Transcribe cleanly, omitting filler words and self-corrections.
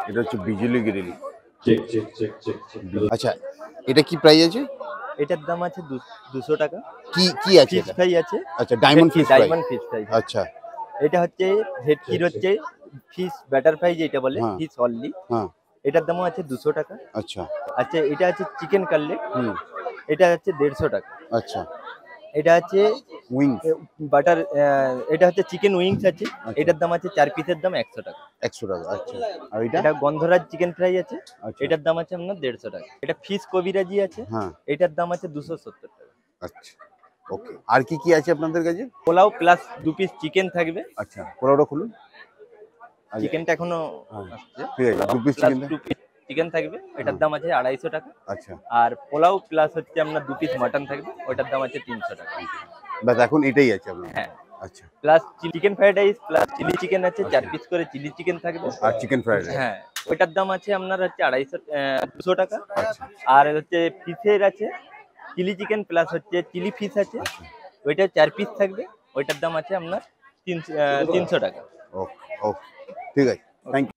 এটা হচ্ছে Bijli Grill. Check check check check check. আচ্ছা, এটা কি প্রাইস আছে? এটার দাম আছে 200 টাকা। কি কি আছে ফিশ এটা? ফ্রাই আছে। আচ্ছা, diamond fish fry. Diamond fish fry. আচ্ছা। এটা হচ্ছে ভেটকির হচ্ছে ফিশ ব্যাটার ফ্রাই যেটা বলে, হ্যাঁ ফিশ অনলি। হ্যাঁ। এটার দামও আছে 200 টাকা। আচ্ছা আচ্ছা, এটা আছে চিকেন কাটলেট। এটা হচ্ছে 150 টাকা। আচ্ছা। এটা আছে উইংস বাটার, এটা হচ্ছে চিকেন উইংস আছে। আচ্ছা। এটার দাম আছে 4 পিসের দাম 100 টাকা। 100 টাকা। আচ্ছা, আর এটা গন্ধরাজ চিকেন ফ্রাই আছে। আচ্ছা। এটার দাম আছে আপনার 150 টাকা। এটা ফিশ কবিরাজি আছে। হ্যাঁ। এটার দাম আছে 270 টাকা। আচ্ছা, ওকে। আর কি কি আছে আপনাদের কাছে? পোলাও প্লাস 2 পিস চিকেন থাকবে। আচ্ছা, পোলাওটা খুলুন। চিকেনটা এখনো আসছে। ঠিক আছে, 2 পিস চিকেন। 2 পিস চিকেন থাকবে, এটার দাম আছে 250 টাকা। আচ্ছা। আর পোলাও প্লাস হচ্ছে আপনার 2 পিস মাটন থাকবে, ওটার দাম আছে 300 টাকা। বাস এখন এটাই আছে আপনার? হ্যাঁ। আচ্ছা। Plus chicken fried rice plus chilli chicken আছে, 4 পিস করে চিলি চিকেন থাকবে। আর চিকেন ফ্রাইড রাইস? হ্যাঁ, ওটার দাম আছে আপনার হচ্ছে 200 টাকা। আচ্ছা। আর হচ্ছে ফিশের আছে চিলি চিকেন প্লাস হচ্ছে চিলি ফিশ আছে, ওইটা 4 পিস থাকবে, ওইটার দাম আছে আপনার 300 টাকা। ওকে ওকে, ঠিক আছে, থ্যাংক ইউ।